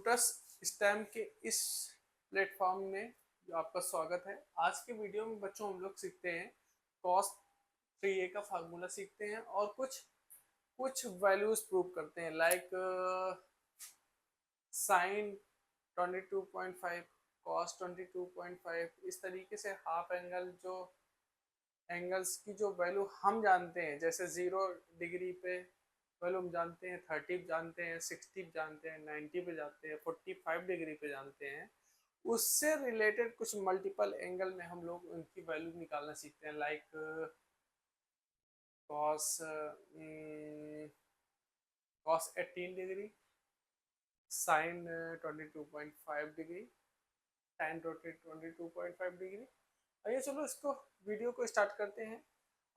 Tutors stem के इस platform में जो आपका स्वागत है। आज के वीडियो में बच्चों हम लोग सीखते हैं कॉस 3a का फार्मूला सीखते हैं और कुछ कुछ वैल्यूज प्रूव करते हैं लाइक साइन 22.5, कॉस 22.5। इस तरीके से हाफ एंगल जो एंगल्स की जो वैल्यू हम जानते हैं, जैसे 0 डिग्री पे वैल्यू हम जानते हैं, 30 जानते हैं, 60 जानते हैं, 90 पे जानते हैं, 45 डिग्री पे जानते हैं। उससे रिलेटेड कुछ मल्टीपल एंगल में हम लोग उनकी वैल्यू निकालना सीखते हैं, like cos cos 18 degree, sine 22.5 degree, tan 22.5 degree. आइए चलो इसको वीडियो को स्टार्ट करते हैं।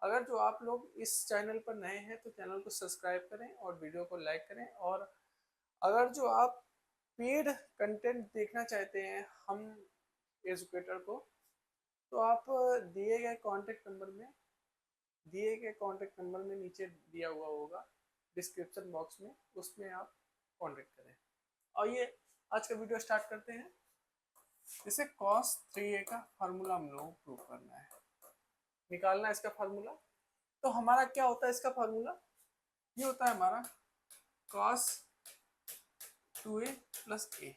अगर जो आप लोग इस चैनल पर नए हैं तो चैनल को सब्सक्राइब करें और वीडियो को लाइक करें। और अगर जो आप पेड कंटेंट देखना चाहते हैं हम एजुकेटर को, तो आप दिए गए कॉन्टेक्ट नंबर में नीचे दिया हुआ होगा डिस्क्रिप्शन बॉक्स में, उसमें आप कॉन्टेक्ट करें। और ये आज का वीडियो स्टार्ट करते हैं। जैसे cos 3a का फार्मूला हम लोग प्रूव करना है, निकालना है इसका फार्मूला। तो हमारा क्या होता है इसका फार्मूला? ये होता है हमारा cos 2a प्लस a।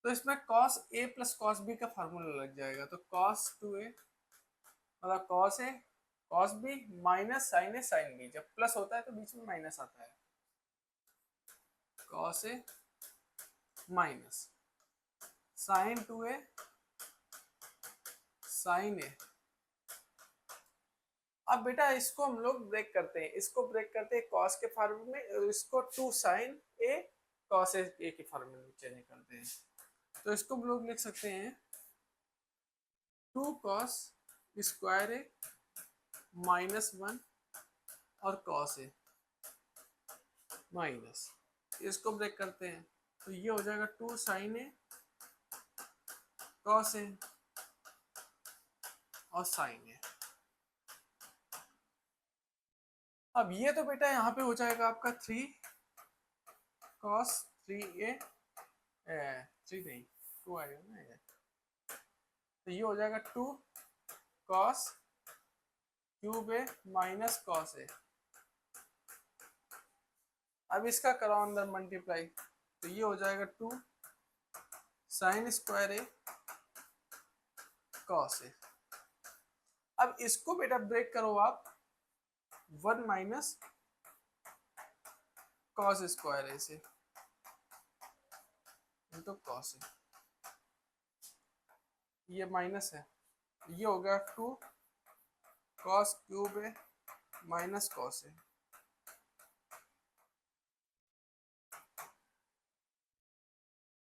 तो इसमें cos a plus cos b का फार्मूला लग जाएगा। तो cos 2a मतलब cos b minus sin b। जब प्लस होता है तो बीच में माइनस आता है। cos a minus sin 2a sin a। अब बेटा इसको हम लोग ब्रेक करते हैं, cos के फॉर्म में, इसको 2 sin a cos a के फॉर्म में चेंज करते हैं। तो इसको हम लोग लिख सकते हैं 2 cos स्क्वायर a माइनस 1 और cos a माइनस, इसको ब्रेक करते हैं तो ये हो जाएगा 2 sin a cos a और sin a। अब ये तो बेटा यहाँ पे हो जाएगा आपका 3 cos 3a 3 नहीं 2 आएगा ना, तो ये हो जाएगा 2 cos cube a minus cos a। अब इसका करो अंदर मल्टीप्लाई, तो ये हो जाएगा 2 sin square a cos a। अब इसको बेटा ब्रेक करो आप, 1 माइनस cos स्क्वायर a से तो cos a, ये माइनस है, ये हो गया 2 cos cube a minus cos a।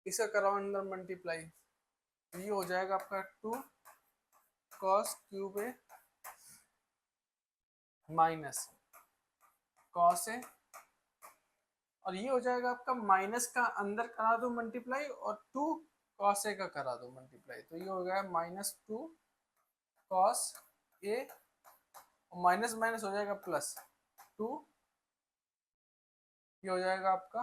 इसे कराओ अंदर मल्टीप्लाई, ये हो जाएगा आपका 2 cos cube a minus cos a, और ये हो जाएगा आपका माइनस का अंदर करा दो मल्टीप्लाई और 2 cos a का करा दो मल्टीप्लाई, तो ये हो गया minus 2 cos a, minus minus हो जाएगा प्लस 2, ये हो जाएगा आपका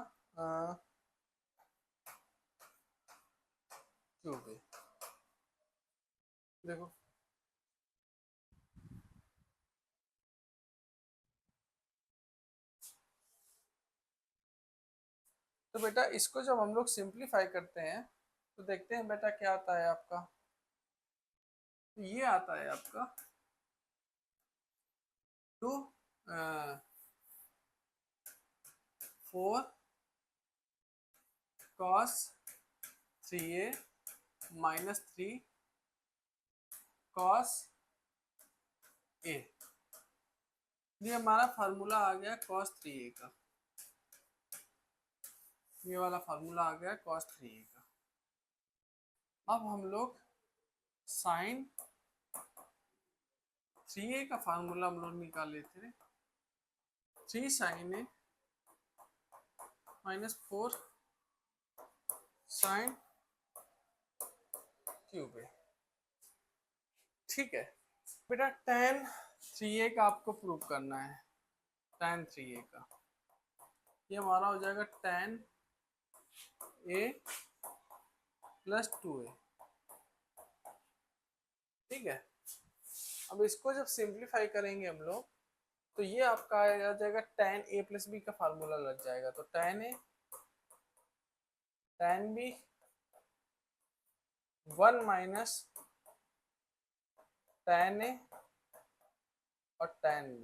क्यूब a। देखो तो बेटा इसको जब हम लोग सिंप्लीफाई करते हैं तो देखते हैं बेटा क्या आता है आपका। तो ये आता है आपका 2 4 cos 3a minus 3 cos a। ये हमारा फार्मूला आ गया cos 3a का, ये वाला फार्मूला आ गया cos 3a का। अब हम लोग sin 3a का फार्मूला हम लोग निकाल लेते हैं, 3 sin a minus 4 sin cube a। ठीक है बेटा, tan 3a का आपको प्रूव करना है, tan 3a का। ये हमारा हो जाएगा tan a प्लस 2a। ठीक है, अब इसको जब सिंप्लीफाई करेंगे हम लोग तो ये आपका आ जाएगा tan a प्लस बी का फार्मूला लग जाएगा। तो tan a tan b 1 minus tan a और tan b,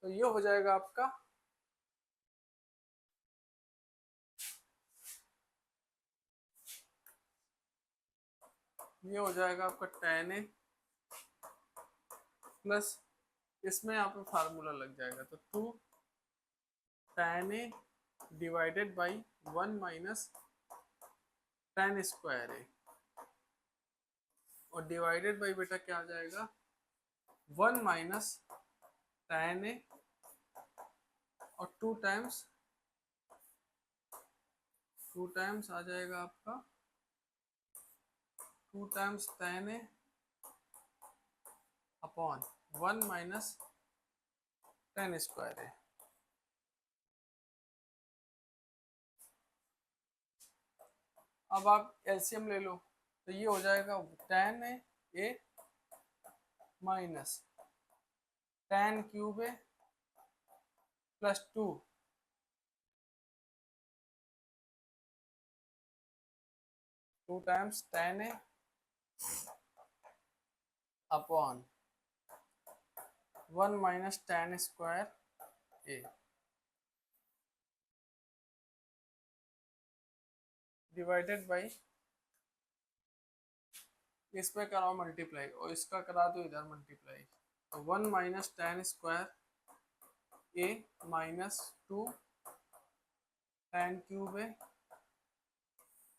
तो ये हो जाएगा आपका ये हो जाएगा आपका tan a प्लस इसमें यहाँ पे फार्मूला लग जाएगा तो 2 tan a divided by 1 minus tan square a, और डिवाइडेड बाई बेटा क्या आ जाएगा 1 माइनस tan a और 2 टाइम्स आ जाएगा आपका 2 times tan a upon 1 minus tan square a। अब आप एलसीएम ले लो तो ये हो जाएगा tan a minus tan cube a plus 2 times tan a upon 1 minus tan square a divided by इस पे कराओ मल्टीप्लाई और इसका करा दो इधर मल्टीप्लाई, तो 1 minus tan square a minus 2 tan cube a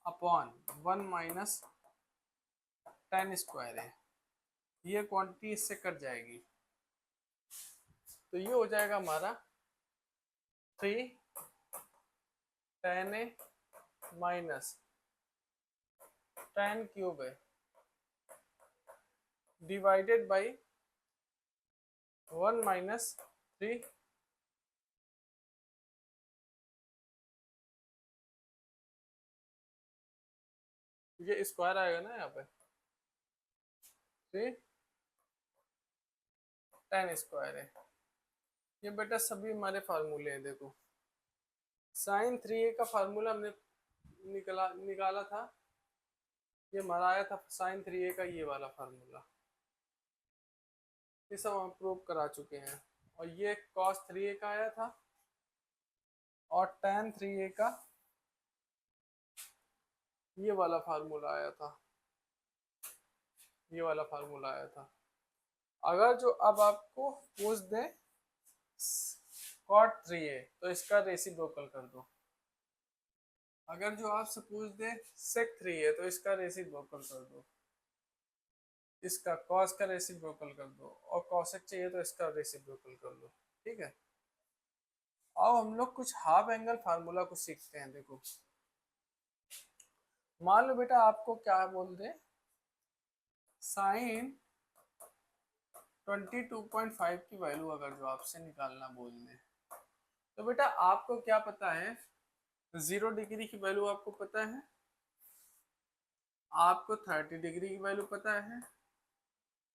upon 1 minus tan square a। ये क्वांटिटी इससे कट जाएगी तो ये हो जाएगा हमारा 3 tan a minus tan cube a divided by 1 minus 3 ये स्क्वायर आएगा ना यहाँ पे 3 tan स्क्वायर है। ये बेटा सभी हमारे फार्मूले हैं। देखो sin 3a का फार्मूला हमने निकाला था, ये हमारा आया था sin 3a का ये वाला फार्मूला, ये सब हम प्रूव करा चुके हैं। और ये cos 3a का आया था और tan 3a का ये वाला फार्मूला आया था, ये वाला फार्मूला आया था। अगर जो अब आपको पूछ दे cot 3a तो इसका रेसिप्रोकल कर दो। अगर जो आपसे पूछ दे sec 3a तो इसका रेसिप्रोकल कर दो, इसका cos का रेसिप्रोकल कर दो, और cosec चाहिए तो इसका रेसिप्रोकल कर दो। ठीक है, अब हम लोग कुछ हाफ एंगल फार्मूला को सीखते हैं। देखो मान लो बेटा आपको क्या बोल दे साइन 22.5 की वैल्यू अगर जो आपसे निकालना बोल दे तो बेटा आपको क्या पता है 0 डिग्री की वैल्यू आपको पता है, आपको 30 डिग्री की वैल्यू पता है।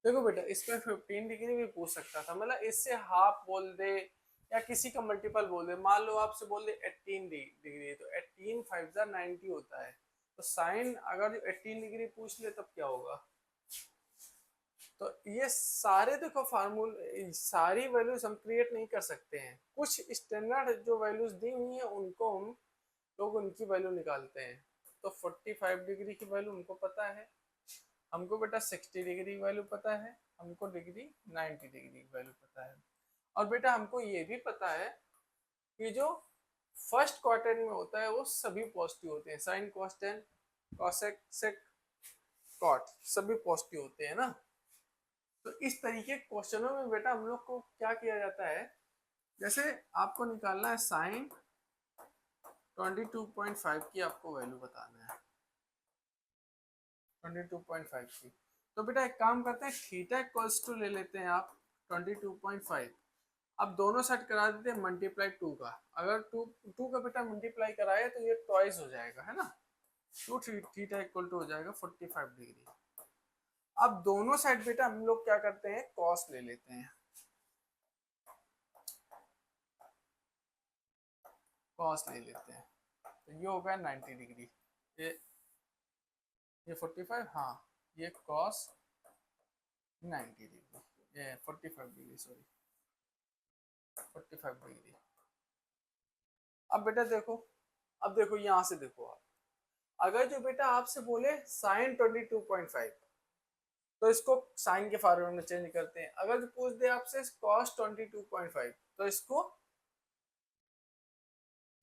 देखो बेटा इसमें 15 डिग्री भी पूछ सकता था, मतलब इससे हाफ बोल दे या किसी का मल्टीपल बोल दे। मान लो आपसे बोल दे 18 डिग्री तो 18 5 90 होता है, तो साइन अगर 18 डिग्री पूछ ले तब क्या होगा। तो ये सारे देखो फार्मूले सारी वैल्यूज हम क्रिएट नहीं कर सकते हैं, कुछ स्टैंडर्ड जो वैल्यूज दी हुई हैं उनको हम लोग उनकी वैल्यू निकालते हैं। तो 45 डिग्री की वैल्यू हमको पता है, हमको बेटा 60 डिग्री की वैल्यू पता है, हमको 90 डिग्री की वैल्यू पता है। और बेटा हमको ये भी पता है कि जो फर्स्ट क्वाड्रेंट में होता है वो सभी पॉजिटिव होते हैं, sine cos tan cosec sec cot सभी पॉजिटिव होते हैं ना। तो इस तरीके के क्वेश्चनों में बेटा हम लोग को क्या किया जाता है, जैसे आपको निकालना है साइन 22.5 की आपको वैल्यू बताना है 22.5 की, तो बेटा एक काम करते हैं थीटा इक्वल्स टू ले लेते हैं आप 22.5। अब दोनों साइड करा देते हैं मल्टीप्लाई 2 का। अगर 2 का बेटा मल्टीप्लाई कराए तो ये ट्वाइस हो जाएगा, है ना। 2 थीटा इक्वल टू हो जाएगा 45 डिग्री। अब दोनों साइड बेटा हम लोग क्या करते हैं, कॉस ले लेते हैं। कॉस ले लेते हैं तो ये हो गया 90 डिग्री। ये 45, हाँ ये कॉस 90 डिग्री, ये 45 डिग्री, सॉरी 45 डिग्री। अब बेटा देखो, अब देखो यहाँ से देखो आप, अगर जो बेटा आपसे बोले साइन 22.5 तो इसको साइन के फॉर्मूले में चेंज करते हैं। अगर जो पूछ दे आपसे कॉस 22.5 तो इसको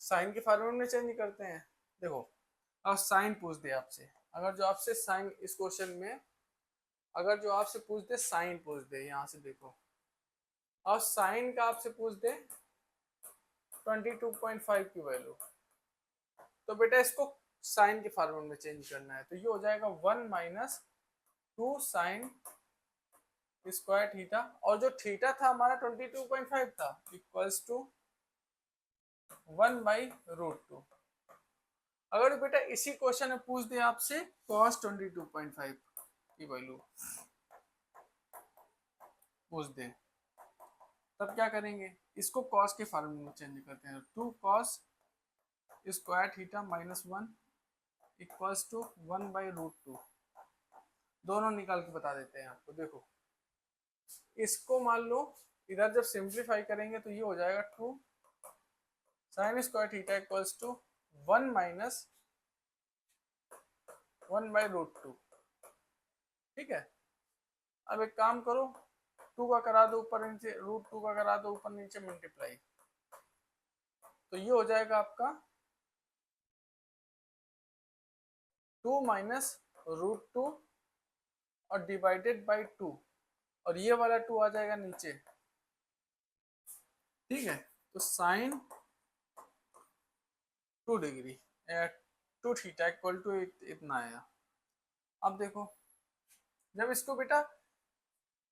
साइन के फॉर्मूले में चेंज करते हैं। देखो अब साइन पूछ दे आपसे, अगर जो आपसे साइन इस क्वेश्चन में अगर जो आपसे पूछ दे साइन पूछ दे, यहाँ से देखो, और साइन का आपसे पूछ दे 22.5 की वैल्यू, तो बेटा इसको साइन के फॉर्मूले में चेंज करना है। तो ये हो जाएगा 1 माइनस 2 साइन स्क्वायर थीटा, और जो थीटा था हमारा 22.5 था, इक्वल्स टू 1 बाई रूट 2। अगर बेटा इसी क्वेश्चन में पूछ दे आपसे cos 22.5 की वैल्यू पूछ दे, तब क्या करेंगे, इसको cos के फॉर्मूले में चेंज करते हैं। 2 cos square theta minus 1 equals to 1 by root 2। दोनों निकाल के बता देते हैं आपको। देखो इसको मान लो इधर जब सिंप्लीफाई करेंगे तो ये हो जाएगा 2 sine square theta equals to 1 minus 1 by root 2। ठीक है, अब एक काम करो, 2 का करा दो ऊपर नीचे, रूट 2 का करा दो ऊपर नीचे मल्टीप्लाई, तो ये हो जाएगा आपका 2 माइनस रूट 2 और डिवाइडेड बाई 2, और ये वाला 2 आ जाएगा नीचे। ठीक है, तो sine 2 degree 2 theta equal to इतना आया। अब देखो जब इसको बेटा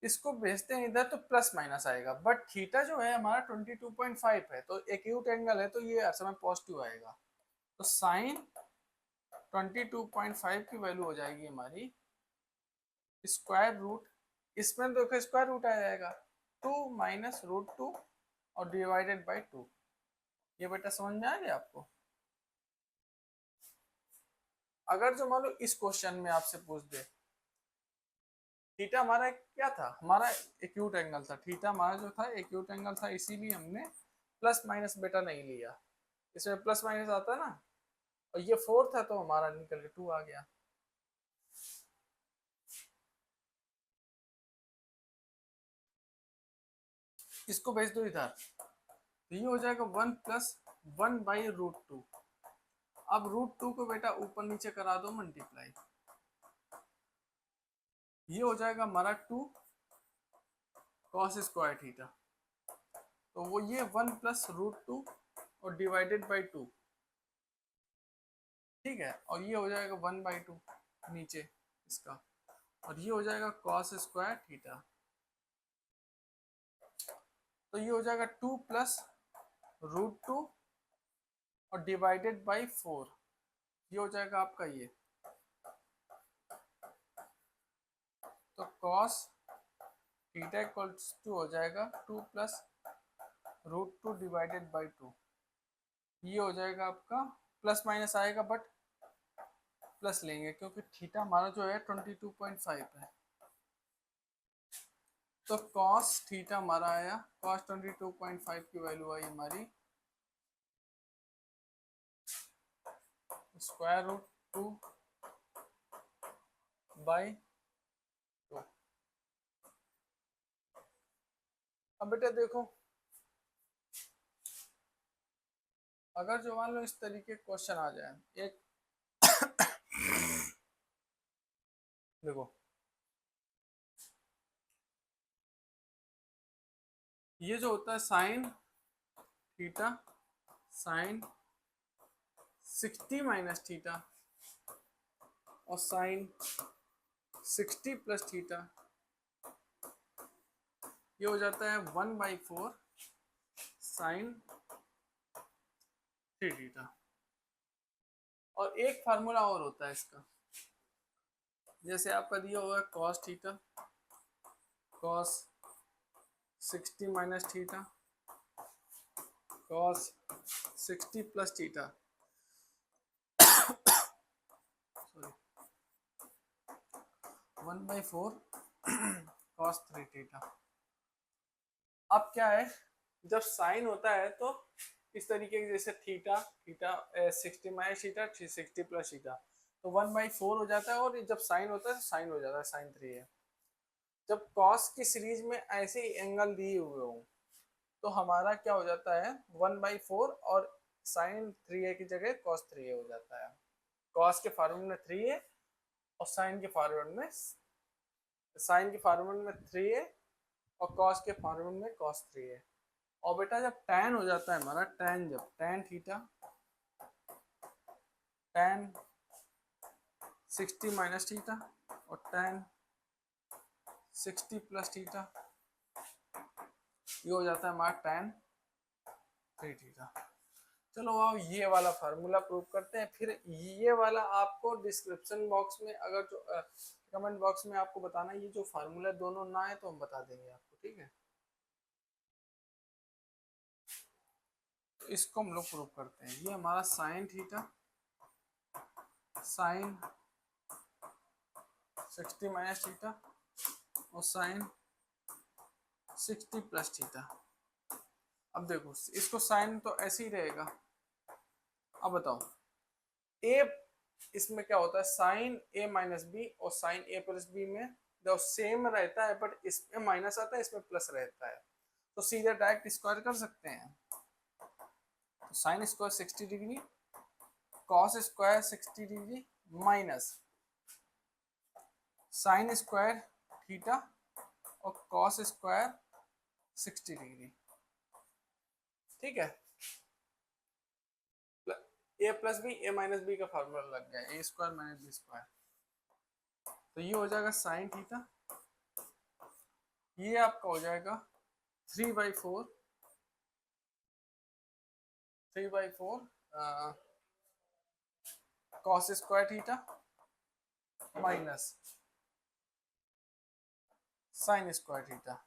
इसको भेजते हैं इधर तो प्लस माइनस आएगा, बट थीटा जो है हमारा 22.5 है तो एक्यूट एंगल है तो ये हर समय पॉजिटिव आएगा। तो साइन 22.5 की वैल्यू हो जाएगी हमारी स्क्वायर रूट, इसमें देखो स्क्वायर रूट आ जाएगा 2 माइनस रूट 2 और डिवाइडेड बाई 2। ये बेटा समझ में आ गया आपको। अगर जो मान लो इस क्वेश्चन में आपसे पूछ दे थीटा हमारा क्या था, हमारा एक्यूट एंगल था, थीटा हमारा जो था एक्यूट एंगल था, इसीलिए हमने प्लस माइनस बेटा नहीं लिया, इसमें प्लस माइनस आता ना, और ये 4 था तो हमारा निकल के 2 आ गया। इसको भेज दो इधर तो ये हो जाएगा 1 प्लस 1 बाई रूट 2। अब रूट 2 को बेटा ऊपर नीचे करा दो मल्टीप्लाई, ये हो जाएगा हमारा 2 कॉस स्क्वायर थीटा, तो वो ये 1 प्लस रूट 2 और डिवाइडेड बाई 2। ठीक है, और ये हो जाएगा 1 बाई 2 नीचे इसका, और ये हो जाएगा कॉस स्क्वायर थीटा, तो ये हो जाएगा 2 प्लस रूट 2 और डिवाइडेड बाई 4। ये हो जाएगा आपका ये, तो कॉस थीटा इक्वल्स टू हो जाएगा 2 प्लस रूट 2 डिवाइडेड बाई 2। ये हो जाएगा आपका, प्लस माइनस आएगा बट प्लस लेंगे क्योंकि थीटा हमारा जो है 22.5 है। तो कॉस थीटा हमारा आया, कॉस 22.5 की वैल्यू आई हमारी स्क्वायर रूट 2 बाई 2। अब बेटा देखो अगर जो मान लो इस तरीके क्वेश्चन आ जाए, एक देखो ये जो होता है sign theta sine 60 minus theta और साइन 60 प्लस थीटा, ये हो जाता है 1 बाई 4 साइन 3 थीटा। और एक फार्मूला और होता है इसका, जैसे आपका दिया हुआ है cos theta, cos 60 minus theta, cos 60 plus theta, sorry 1/4 cos 3 theta. अब क्या है, जब साइन होता है तो इस तरीके के, जैसे theta theta 60 minus theta 60 plus theta, तो 1/4 हो जाता है। और जब साइन होता है तो साइन हो जाता है, साइन 3 है। जब कॉस की सीरीज में ऐसे ही एंगल दिए हुए हों तो हमारा क्या हो जाता है 1/4, और साइन 3a की जगह कॉस 3a हो जाता है। कॉस के फॉर्मूले में 3a और साइन के फॉर्मूले में, साइन के फॉर्मूले में 3a और कॉस के फॉर्मूले में cos 3a। और बेटा जब tan हो जाता है हमारा, tan जब tan theta, tan 60 minus theta और tan 60 प्लस थीटा, ये हो जाता है हमारा tan 3 थीटा। चलो आओ ये वाला फार्मूला प्रूव करते हैं। फिर ये वाला आपको डिस्क्रिप्शन बॉक्स में, अगर जो कमेंट बॉक्स में आपको बताना ये जो फार्मूला दोनों ना है तो हम बता देंगे आपको, ठीक है। तो इसको हम लोग प्रूव करते हैं। ये हमारा sine theta, sine 60 minus theta और साइन 60 प्लस थीटा। अब देखो इसको साइन तो ऐसे ही रहेगा। अब बताओ ए, इसमें क्या होता है साइन ए माइनस बी और साइन ए प्लस बी में जो सेम रहता है, बट इसमें माइनस आता है इसमें प्लस रहता है, तो सीधे डायरेक्ट स्क्वायर कर सकते हैं। तो sine square 60 degree, cos square 60 degree minus sign square theta और कॉस स्क्वायर 60 डिग्री, ठीक है। ए प्लस बी, ए माइनस बी का फार्मूला लग गया, ए स्क्वायर माइनस बी स्क्वायर। तो ये हो जाएगा साइन थीटा, ये आपका हो जाएगा 3/4 cos square theta minus sign square theta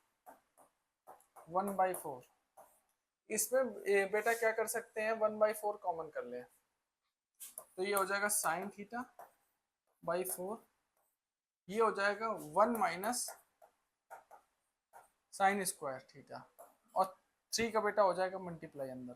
1/4। इसमें बेटा क्या कर सकते हैं, 1/4 कॉमन कर ले, तो ये हो जाएगा साइन थीटा बाई 4, ये हो जाएगा 1 माइनस साइन स्क्वायर थीटा, और 3 का बेटा हो जाएगा मल्टीप्लाई अंदर।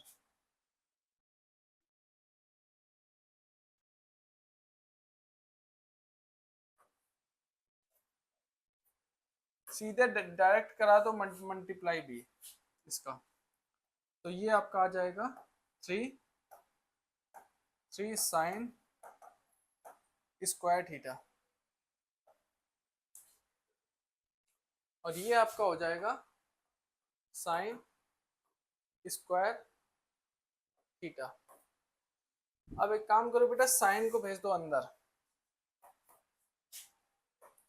सीधे डायरेक्ट करा दो मल्टीप्लाई भी इसका, तो ये आपका आ जाएगा 3 साइन स्क्वायर थीटा, और ये आपका हो जाएगा साइन स्क्वायर थीटा। अब एक काम करो बेटा, साइन को भेज दो अंदर,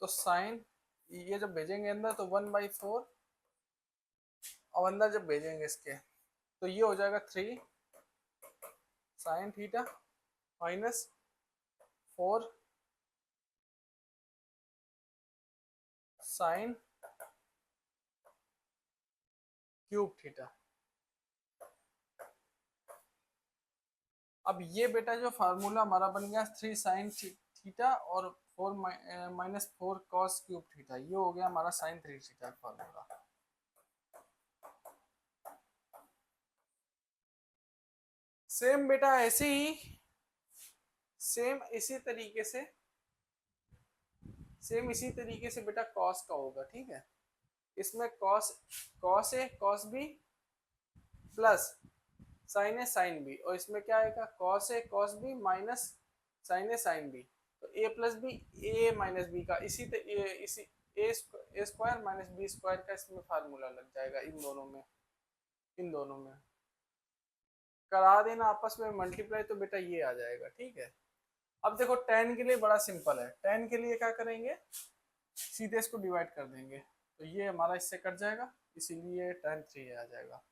तो साइन ये जब भेजेंगे अंदर तो 1/4, और अंदर जब भेजेंगे इसके तो ये हो जाएगा 3 sine theta minus 4 sine cube theta. अब ये बेटा जो फार्मूला हमारा बन गया 3 साइन थीटा और 4 माइनस 4 कॉस क्यूब थीटा, ये हो गया हमारा साइन 3 थीटा फार्मूला। सेम बेटा ऐसे ही, सेम इसी तरीके से, सेम इसी तरीके से बेटा कॉस का होगा, ठीक है। इसमें cos, cos A cos B plus sign A sine B, और इसमें क्या आएगा cos A cos B minus sign A sine B, तो ए प्लस बी ए माइनस बी का इसी ए स्क्वायर माइनस बी स्क्वायर का इसमें फार्मूला लग जाएगा। इन दोनों में, इन दोनों में करा देना आपस में मल्टीप्लाई, तो बेटा ये आ जाएगा, ठीक है। अब देखो tan के लिए बड़ा सिंपल है, tan के लिए क्या करेंगे सीधे इसको डिवाइड कर देंगे, तो ये हमारा इससे कट जाएगा, इसीलिए tan 3 आ जाएगा।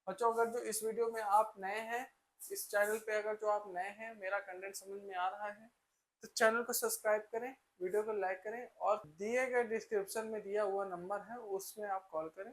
बच्चों अगर जो इस वीडियो में आप नए हैं, इस चैनल पे अगर जो आप नए हैं, मेरा कंटेंट समझ में आ रहा है तो चैनल को सब्सक्राइब करें, वीडियो को लाइक करें और दिए गए डिस्क्रिप्शन में दिया हुआ नंबर है उसमें आप कॉल करें।